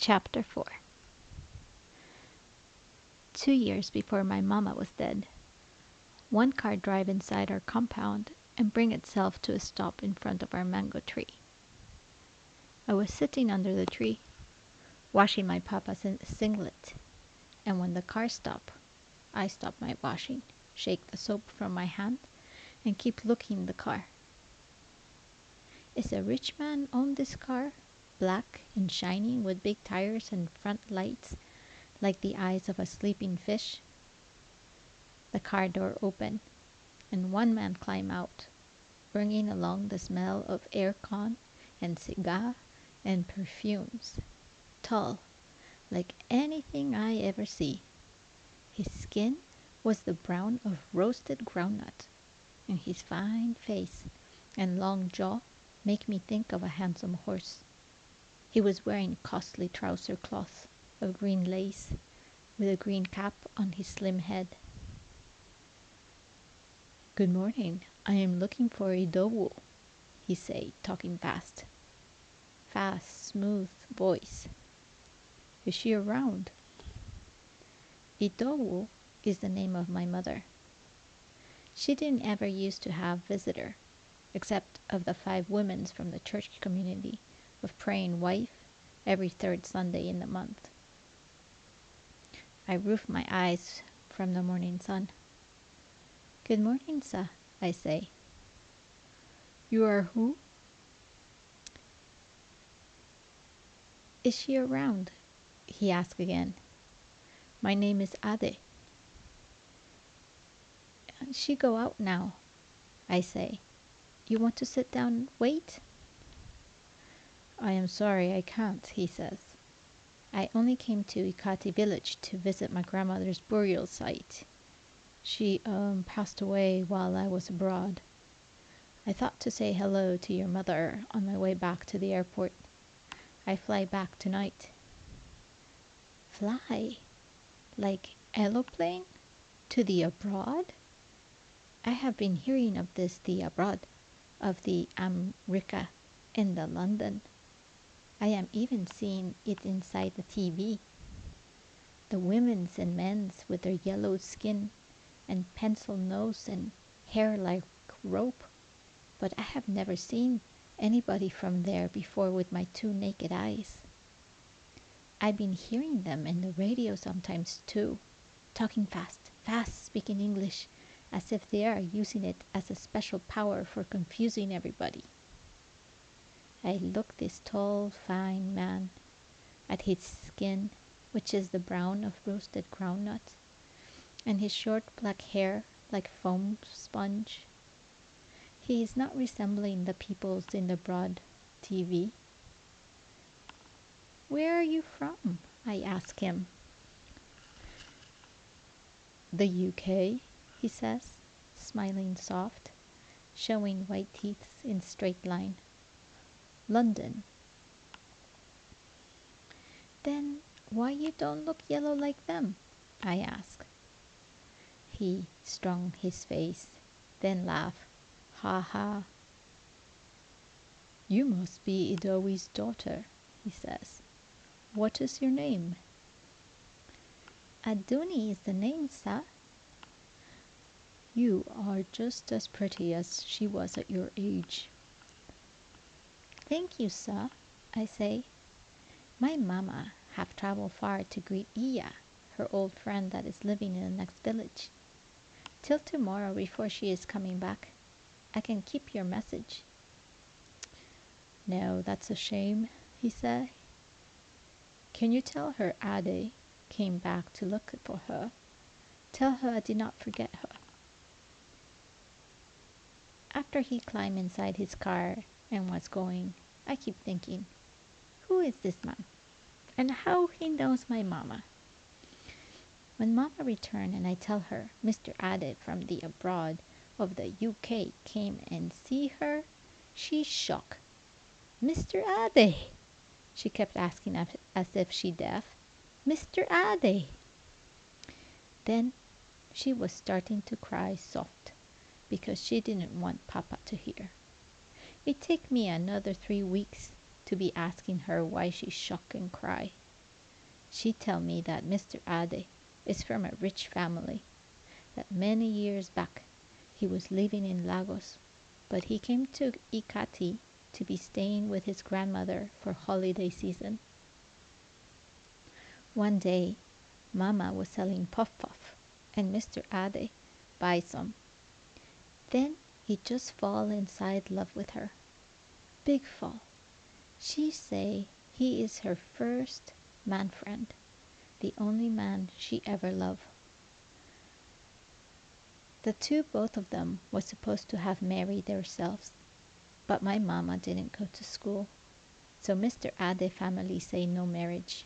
Chapter 4. 2 years before my mama was dead, one car drive inside our compound and bring itself to a stop in front of our mango tree. I was sitting under the tree, washing my papa's singlet, and when the car stopped, I stopped my washing, shake the soap from my hand, and keep looking the car. Is a rich man own this car, black and shining with big tires and front lights like the eyes of a sleeping fish? The car door opened, and one man climbed out, bringing along the smell of aircon and cigar and perfumes, tall, like anything I ever see. His skin was the brown of roasted groundnut, and his fine face and long jaw make me think of a handsome horse. He was wearing costly trouser cloth of green lace, with a green cap on his slim head. "Good morning. I am looking for Idowu," he said, talking fast. Fast, smooth voice. "Is she around?" Idowu is the name of my mother. She didn't ever used to have visitor, except of the 5 women from the church community of praying wife every 3rd Sunday in the month. I roof my eyes from the morning sun. "Good morning, sir," I say. "You are who?" "Is she around?" he asks again. "My name is Ade." "She go out now," I say. "You want to sit down and wait?" "I am sorry I can't," he says. "I only came to Ikati village to visit my grandmother's burial site. She passed away while I was abroad. I thought to say hello to your mother on my way back to the airport. I fly back tonight." "Fly? Like aeroplane? To the abroad?" I have been hearing of this the abroad, of the America and the London. I am even seeing it inside the TV. The women's and men's with their yellow skin and pencil nose and hair like rope, but I have never seen anybody from there before with my 2 naked eyes. I've been hearing them in the radio sometimes too, talking fast, speaking English, as if they are using it as a special power for confusing everybody. I look this tall, fine man, at his skin, which is the brown of roasted groundnut, and his short black hair like foam sponge. He is not resembling the peoples in the broad TV. "Where are you from?" I ask him. "The UK," he says, smiling soft, showing white teeth in straight line. "London." "Then why you don't look yellow like them?" I ask. He strung his face, then laughed. "Ha ha." "You must be Idowi's daughter," he says. "What is your name?" "Aduni is the name, sir." "You are just as pretty as she was at your age." "Thank you, sir," I say. My mama have traveled far to greet Iya, her old friend that is living in the next village. Till tomorrow before she is coming back. I can keep your message." "No, that's a shame," he said. "Can you tell her Ade came back to look for her? Tell her I did not forget her." After he climbed inside his car and was going, I keep thinking, who is this man? And how he knows my mama? When mama returned and I tell her Mr. Ade from the abroad of the UK came and see her, she shocked. "Mr. Ade!" She kept asking as if she deaf. "Mr. Ade!" Then she was starting to cry soft, because she didn't want papa to hear. It take me another 3 weeks to be asking her why she shock and cry. She tell me that Mr. Ade is from a rich family, that many years back he was living in Lagos, but he came to Ikati to be staying with his grandmother for holiday season. One day, Mama was selling puff puff, and Mr. Ade buy some. Then he just fall inside love with her. Big fall. She say he is her first man friend, the only man she ever love. The two both of them was supposed to have married themselves, but my mama didn't go to school, so Mr. Ade family say no marriage.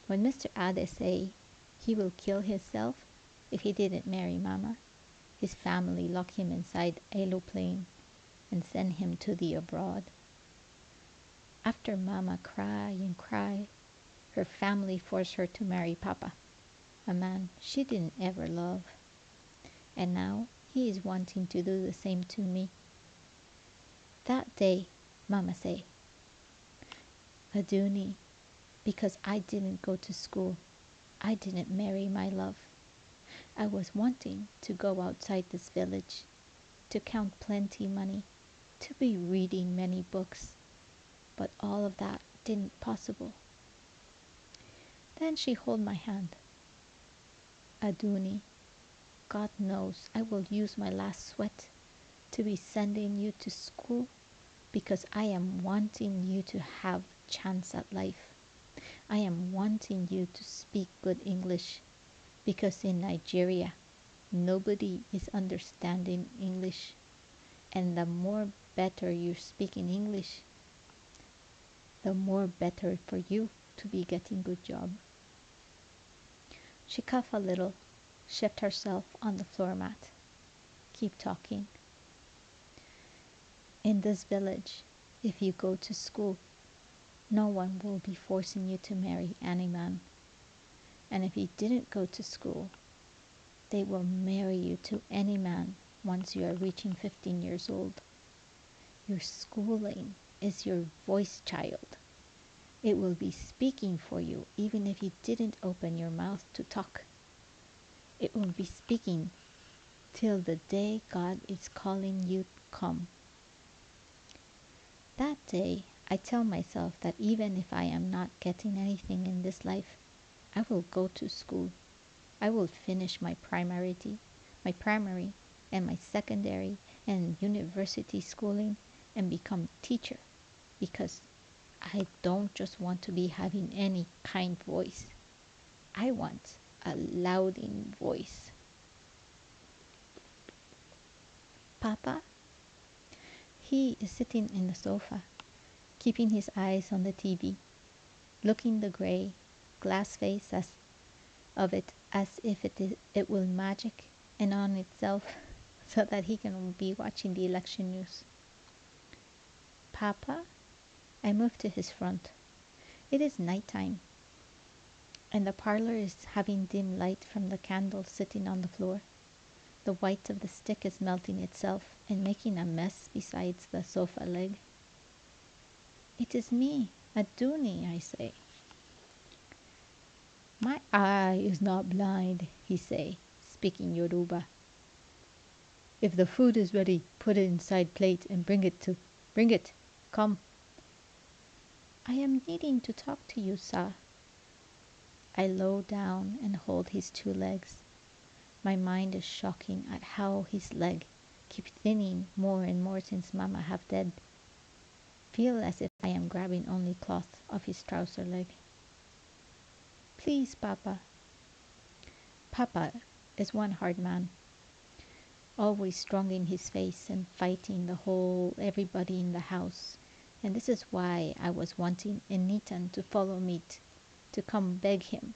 When Mr. Ade say he will kill himself if he didn't marry mama, his family lock him inside aeroplane and send him to the abroad. After mama cry and cry, her family forced her to marry papa, a man she didn't ever love. And now he is wanting to do the same to me. That day, mama say, Aduni, because I didn't go to school, I didn't marry my love. I was wanting to go outside this village, to count plenty money, to be reading many books, but all of that didn't possible. Then she hold my hand. Aduni, God knows I will use my last sweat to be sending you to school because I am wanting you to have chance at life. I am wanting you to speak good English because in Nigeria nobody is understanding English, and the more better you speak in English, the more better for you to be getting good job. She coughed a little, shift herself on the floor mat. Keep talking. In this village, if you go to school, no one will be forcing you to marry any man. And if you didn't go to school, they will marry you to any man once you are reaching 15 years old. Your schooling is your voice child. It will be speaking for you even if you didn't open your mouth to talk. It will be speaking till the day God is calling you come. That day, I tell myself that even if I am not getting anything in this life, I will go to school. I will finish my primary and my secondary and university schooling and become teacher, because I don't just want to be having any kind voice. I want a Laouding voice. Papa? He is sitting in the sofa, keeping his eyes on the TV, looking the gray, glass face of it as if it will magic and on itself so that he can be watching the election news. Papa? I move to his front. It is night time, and the parlor is having dim light from the candle sitting on the floor. The white of the stick is melting itself and making a mess besides the sofa leg. It is me, Aduni, I say. My eye is not blind, he say, speaking Yoruba. If the food is ready, put it inside plate and bring it. Come. I am needing to talk to you, sir. I low down and hold his two legs. My mind is shocking at how his leg keeps thinning more and more since Mama have dead. Feel as if I am grabbing only cloth of his trouser leg. Please, Papa. Papa is one hard man, always strong in his face and fighting everybody in the house. And this is why I was wanting Enitan to follow me to come beg him.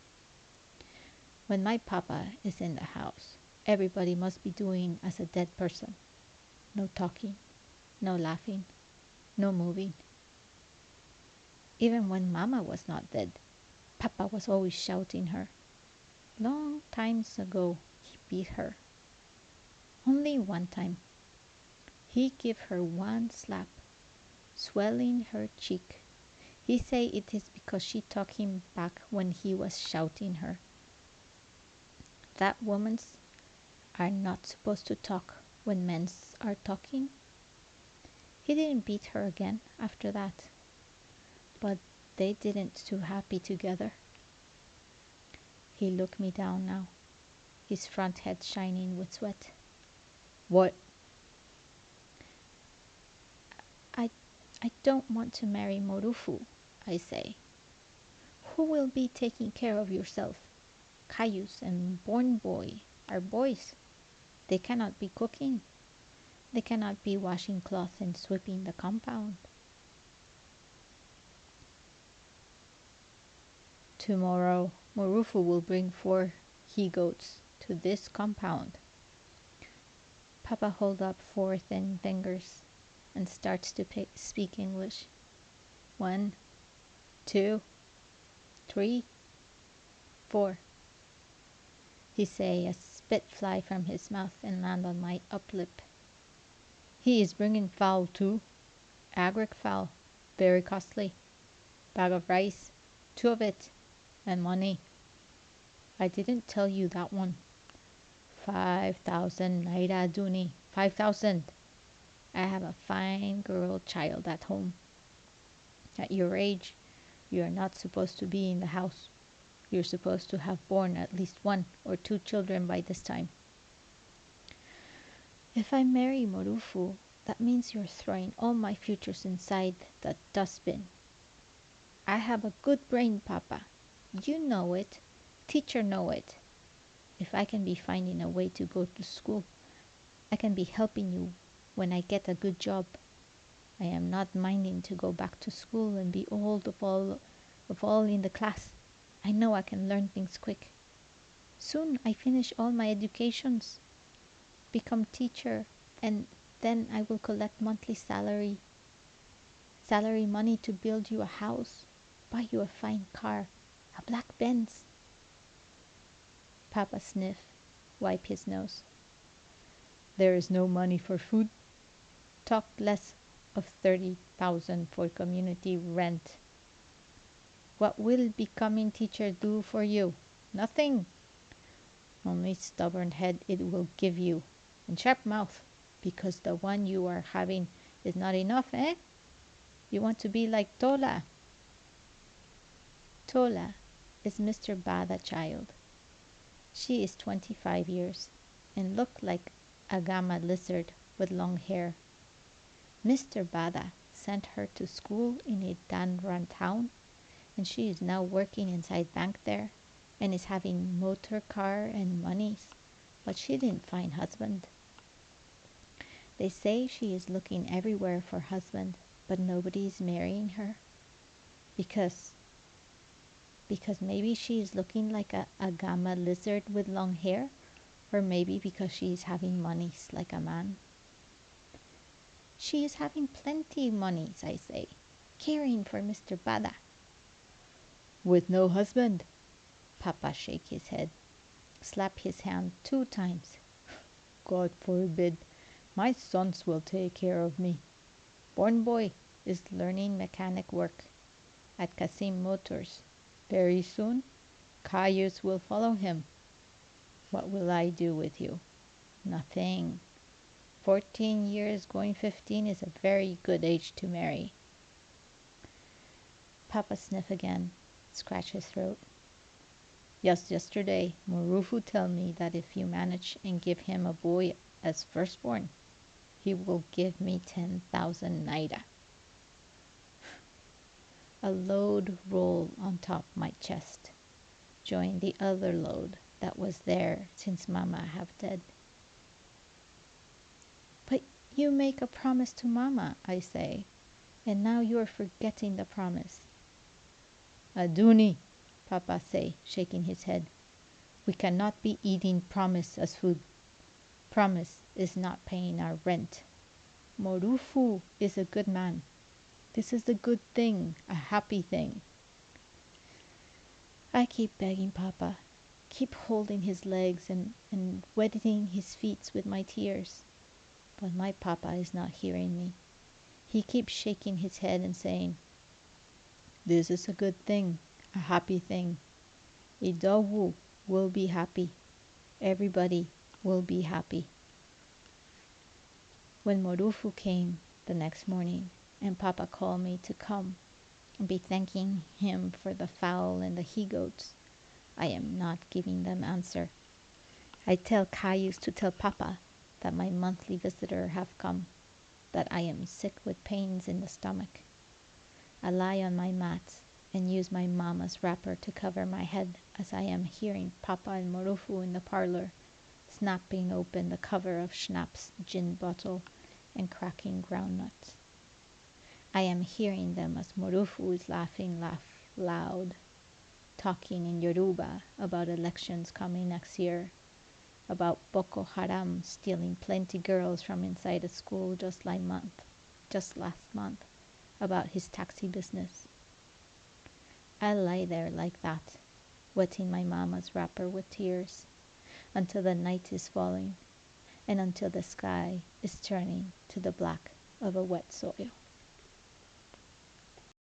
When my papa is in the house, everybody must be doing as a dead person. No talking, no laughing, no moving. Even when Mama was not dead, Papa was always shouting her. Long times ago, he beat her. Only one time. He gave her one slap, swelling her cheek. He say it is because she talked him back when he was shouting her. That women's are not supposed to talk when men's are talking. He didn't beat her again after that, but they didn't too happy together. He looked me down now, his front head shining with sweat. What? I, I don't want to marry Morufu, I say. Who will be taking care of yourself? Cayuse and Born Boy are boys. They cannot be cooking. They cannot be washing cloth and sweeping the compound. Tomorrow, Morufu will bring 4 he-goats to this compound. Papa holds up 4 thin fingers and starts to speak English. 1, 2, 3, 4. He say a spit fly from his mouth and land on my uplip. He is bringing fowl too. Agric fowl, very costly. Bag of rice, 2 of it, and money. I didn't tell you that one. 5,000 naira duni. 5,000. I have a fine girl child at home. At your age, you are not supposed to be in the house. You're supposed to have born at least 1 or 2 children by this time. If I marry Morufu, that means you're throwing all my futures inside the dustbin. I have a good brain, Papa. You know it. Teacher know it. If I can be finding a way to go to school, I can be helping you when I get a good job. I am not minding to go back to school and be old of all in the class. I know I can learn things quick. Soon I finish all my educations, become teacher, and then I will collect monthly salary money to build you a house, buy you a fine car, a black Benz. Papa sniff, wipe his nose. There is no money for food. Talk less of 30,000 for community rent. What will becoming teacher do for you? Nothing. Only stubborn head it will give you, and sharp mouth, because the one you are having is not enough, eh? You want to be like Tola. Tola is Mr. Bada child. She is 25 years and look like a gamma lizard with long hair. Mr. Bada sent her to school in a Danran town, and she is now working inside bank there and is having motor car and monies, but she didn't find husband. They say she is looking everywhere for husband, but nobody is marrying her because maybe she is looking like a gamma lizard with long hair, or maybe because she is having monies like a man. She is having plenty monies, I say, caring for Mr. Bada. With no husband? Papa shake his head, slap his hand 2 times. God forbid, my sons will take care of me. Born Boy is learning mechanic work at Kasim Motors. Very soon, Cayuse will follow him. What will I do with you? Nothing. 14 years going 15 is a very good age to marry. Papa sniff again, scratch his throat. Just yesterday, Morufu tell me that if you manage and give him a boy as firstborn, he will give me 10,000 naira. A load rolled on top my chest, joined the other load that was there since Mama have dead. But you make a promise to Mama, I say, and now you are forgetting the promise. Aduni, Papa say, shaking his head. We cannot be eating promise as food. Promise is not paying our rent. Morufu is a good man. This is a good thing, a happy thing. I keep begging Papa, keep holding his legs and wetting his feet with my tears. But my Papa is not hearing me. He keeps shaking his head and saying, This is a good thing, a happy thing. Idowu will be happy. Everybody will be happy. When Morufu came the next morning, and Papa called me to come and be thanking him for the fowl and the he-goats, I am not giving them answer. I tell Caius to tell Papa that my monthly visitor have come, that I am sick with pains in the stomach. I lie on my mat and use my mamma's wrapper to cover my head as I am hearing Papa and Morufu in the parlor, snapping open the cover of Schnapp's gin bottle and cracking groundnuts. I am hearing them as Morufu is laughing loud, talking in Yoruba about elections coming next year, about Boko Haram stealing plenty girls from inside a school just last month, about his taxi business. I lie there like that, wetting my mamma's wrapper with tears, until the night is falling, and until the sky is turning to the black of a wet soil.